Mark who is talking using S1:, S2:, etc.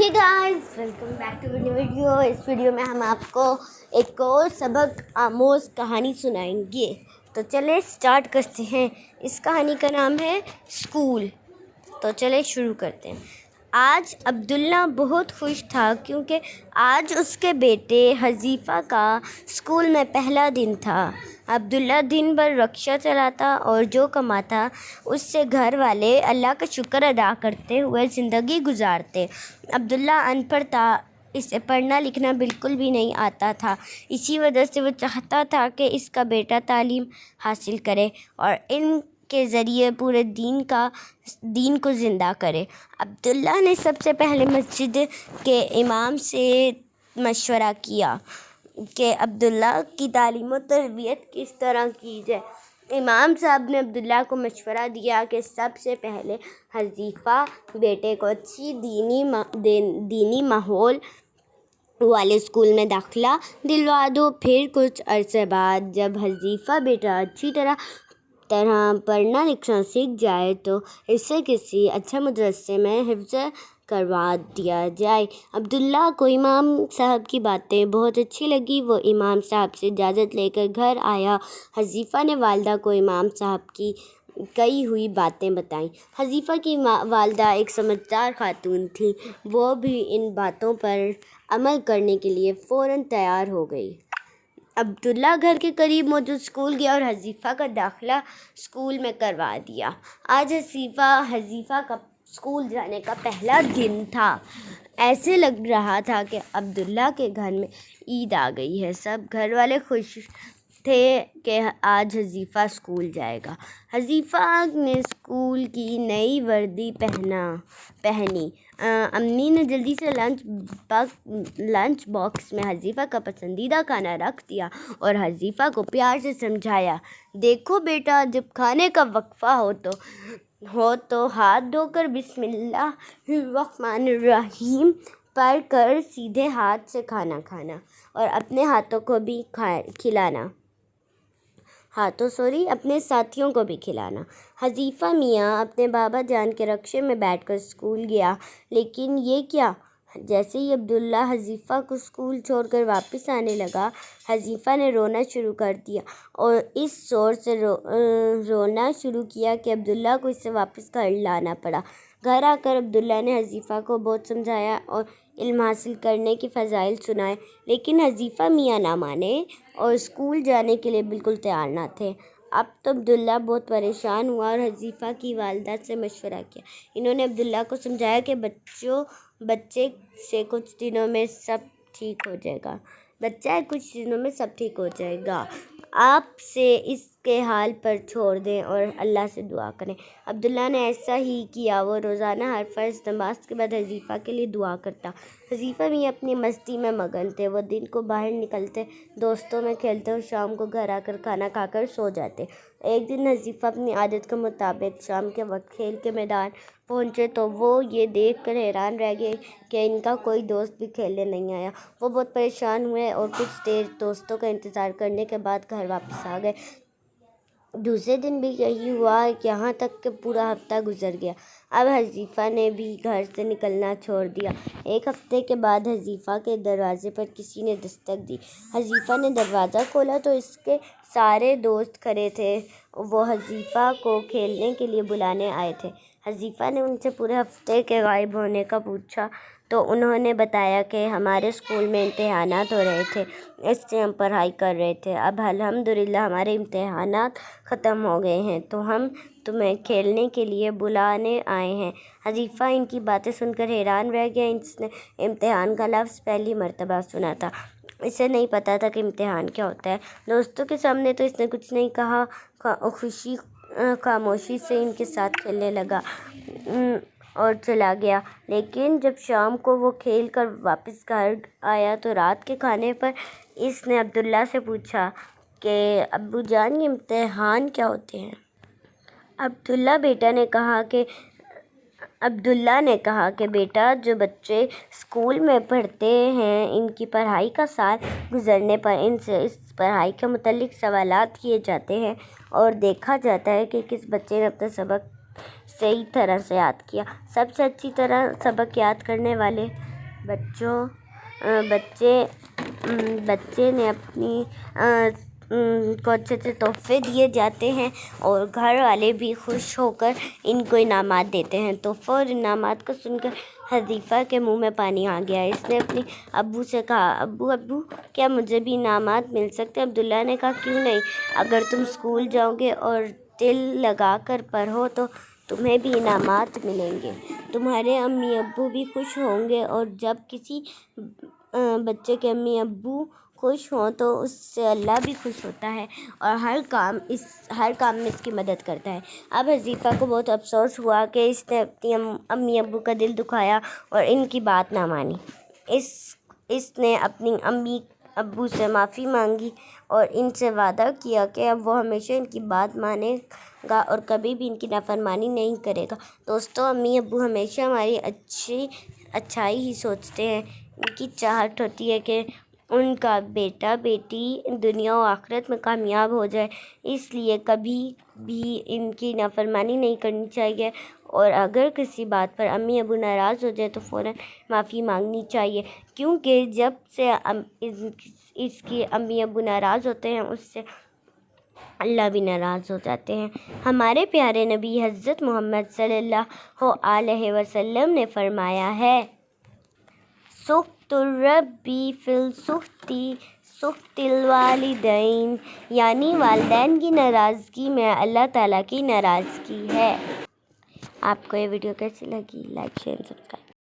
S1: Hey guys, welcome back to new video. इस वीडियो में हम आपको एक और सबक आमोज़ कहानी सुनाएंगे। तो चले स्टार्ट करते हैं। इस कहानी का नाम है स्कूल। तो चले शुरू करते हैं। आज अब्दुल्ला बहुत खुश था क्योंकि आज उसके बेटे हज़ीफ़ा का स्कूल में पहला दिन था। अब्दुल्ला दिन भर रिक्शा चलाता और जो कमाता उससे घर वाले अल्लाह का शुक्र अदा करते हुए ज़िंदगी गुजारते। अब्दुल्ला अनपढ़ था, इसे पढ़ना लिखना बिल्कुल भी नहीं आता था। इसी वजह से वो चाहता था कि इसका बेटा तालीम हासिल करे और के ज़रिए पूरे दीन को ज़िंदा करे। अब्दुल्ला ने सबसे पहले मस्जिद के इमाम से मशवरा किया कि अब्दुल्ला की तालीम और तरबियत किस तरह की जाए। इमाम साहब ने अब्दुल्ला को मशवरा दिया कि सबसे पहले हज़ीफ़ा बेटे को अच्छी दीनी माहौल वाले स्कूल में दाखिला दिलवा दो। फिर कुछ अरसे बाद जब हज़ीफ़ा बेटा अच्छी तरह पढ़ना लिखना सीख जाए तो इसे किसी अच्छे मदरसे में हिफ्ज़ करवा दिया जाए। अब्दुल्ला को इमाम साहब की बातें बहुत अच्छी लगी। वो इमाम साहब से इजाज़त लेकर घर आया। हज़ीफ़ा ने वालिदा को इमाम साहब की कई हुई बातें बताईं। हज़ीफ़ा की वालिदा एक समझदार खातून थी। वो भी इन बातों पर अमल करने के लिए फ़ौरन तैयार हो गई। अब्दुल्ला घर के करीब मौजूद स्कूल गया और हज़ीफ़ा का दाखिला स्कूल में करवा दिया। आज हज़ीफ़ा का स्कूल जाने का पहला दिन था। ऐसे लग रहा था कि अब्दुल्ला के घर में ईद आ गई है। सब घर वाले खुश थे कि आज हज़ीफ़ा स्कूल जाएगा। हज़ीफ़ा ने स्कूल की नई वर्दी पहनी। अम्मी ने जल्दी से लंच बॉक्स में हज़ीफ़ा का पसंदीदा खाना रख दिया और हज़ीफ़ा को प्यार से समझाया, देखो बेटा, जब खाने का वक्फ़ा हो तो हाथ धोकर बिस्मिल्लाहिर्रहमानिर्रहीम पढ़ कर सीधे हाथ से खाना खाना और अपने साथियों को भी खिलाना। हज़ीफ़ा मियाँ अपने बाबा जान के रक्शे में बैठकर स्कूल गया। लेकिन ये क्या, जैसे ही अब्दुल्ला हज़ीफ़ा को स्कूल छोड़कर वापस आने लगा, हज़ीफ़ा ने रोना शुरू कर दिया और इस ज़ोर से रोना शुरू किया कि अब्दुल्ला को इसे वापस घर लाना पड़ा। घर आकर अब्दुल्ला ने हज़ीफ़ा को बहुत समझाया और इल्म हासिल करने की फ़ज़ाइल सुनाए, लेकिन हज़ीफ़ा मियाँ ना माने और स्कूल जाने के लिए बिल्कुल तैयार ना थे। अब तो अब्दुल्ला बहुत परेशान हुआ और हज़ीफ़ा की वालिदा से मशवरा किया। इन्होंने अब्दुल्ला को समझाया कि बच्चे से कुछ दिनों में सब ठीक हो जाएगा। आप से इसके हाल पर छोड़ दें और अल्लाह से दुआ करें। अब्दुल्ला ने ऐसा ही किया। वो रोज़ाना हर फ़र्ज़ नमाज के बाद हज़ीफ़ा के लिए दुआ करता। हज़ीफ़ा भी अपनी मस्ती में मगन थे। वो दिन को बाहर निकलते, दोस्तों में खेलते और शाम को घर आकर खाना खाकर सो जाते। एक दिन हज़ीफ़ा अपनी आदत के मुताबिक शाम के वक्त खेल के मैदान पहुँचे तो वो ये देख कर हैरान रह गए कि इनका कोई दोस्त भी खेलने नहीं आया। वो बहुत परेशान हुए और कुछ देर दोस्तों का इंतज़ार करने के बाद घर वापस आ गए। दूसरे दिन भी यही हुआ, यहाँ तक कि पूरा हफ्ता गुजर गया। अब हज़ीफ़ा ने भी घर से निकलना छोड़ दिया। एक हफ्ते के बाद हज़ीफ़ा के दरवाज़े पर किसी ने दस्तक दी। हज़ीफ़ा ने दरवाज़ा खोला तो इसके सारे दोस्त खड़े थे। वो हज़ीफ़ा को खेलने के लिए बुलाने आए थे। हज़ीफ़ा ने उनसे पूरे हफ्ते के गायब होने का पूछा तो उन्होंने बताया कि हमारे स्कूल में इम्तिहानात हो रहे थे, इससे हम पढ़ाई कर रहे थे। अब अल्हम्दुलिल्लाह हमारे इम्तिहानात ख़त्म हो गए हैं तो हम तुम्हें खेलने के लिए बुलाने आए हैं। हज़ीफ़ा इनकी बातें सुनकर हैरान रह गया। इसने इम्तिहान का लफ्ज़ पहली मर्तबा सुना था। इसे नहीं पता था कि इम्तिहान क्या होता है। दोस्तों के सामने तो इसने कुछ नहीं कहा। खामोशी से इनके साथ खेलने लगा और चला गया। लेकिन जब शाम को वो खेल कर वापस घर आया तो रात के खाने पर इसने अब्दुल्ला से पूछा कि अब्बू जान, ये इम्तिहान क्या होते हैं। अब्दुल्ला ने कहा कि बेटा, जो बच्चे स्कूल में पढ़ते हैं इनकी पढ़ाई का साल गुजरने पर इनसे इस पढ़ाई के मुतालिक सवालात किए जाते हैं और देखा जाता है कि किस बच्चे ने अपना सबक सही तरह से याद किया। सबसे अच्छी तरह सबक याद करने वाले بچے نے اپنی کو اچھے اچھے تحفے دیے جاتے ہیں اور گھر والے بھی خوش ہو کر ان کو انعامات دیتے ہیں۔ تحفہ اور انعامات کو سن کر حذیفہ کے منہ میں پانی آ گیا۔ اس نے اپنے ابو سے کہا، ابو کیا مجھے بھی انعامات مل سکتے ہیں؟ عبداللہ نے کہا، کیوں نہیں، اگر تم اسکول جاؤ گے اور دل لگا کر پڑھو تو تمہیں بھی انعامات ملیں گے، تمہارے امی ابو بھی خوش ہوں گے، اور جب کسی بچے کے امی ابو خوش ہوں تو اس سے اللہ بھی خوش ہوتا ہے اور ہر کام میں اس کی مدد کرتا ہے۔ اب حذیفہ کو بہت افسوس ہوا کہ اس نے اپنی امی ابو کا دل دکھایا اور ان کی بات نہ مانی۔ اس نے اپنی امی ابو سے معافی مانگی اور ان سے وعدہ کیا کہ اب وہ ہمیشہ ان کی بات مانے گا اور کبھی بھی ان کی نافرمانی نہیں کرے گا۔ دوستو، امی ابو ہمیشہ ہماری اچھائی ہی سوچتے ہیں۔ ان کی چاہت ہوتی ہے کہ ان کا بیٹا بیٹی دنیا و آخرت میں کامیاب ہو جائے، اس لیے کبھی بھی ان کی نافرمانی نہیں کرنی چاہیے، اور اگر کسی بات پر امی ابو ناراض ہو جائے تو فوراً معافی مانگنی چاہیے، کیونکہ جب سے اس کی امی ابو ناراض ہوتے ہیں اس سے اللہ بھی ناراض ہو جاتے ہیں۔ ہمارے پیارے نبی حضرت محمد صلی اللہ علیہ وسلم نے فرمایا ہے، سخط الربی فی سخط الوالدین، یعنی والدین کی ناراضگی میں اللہ تعالیٰ کی ناراضگی ہے۔ آپ کو یہ ویڈیو کیسی لگی؟ Like, share, subscribe.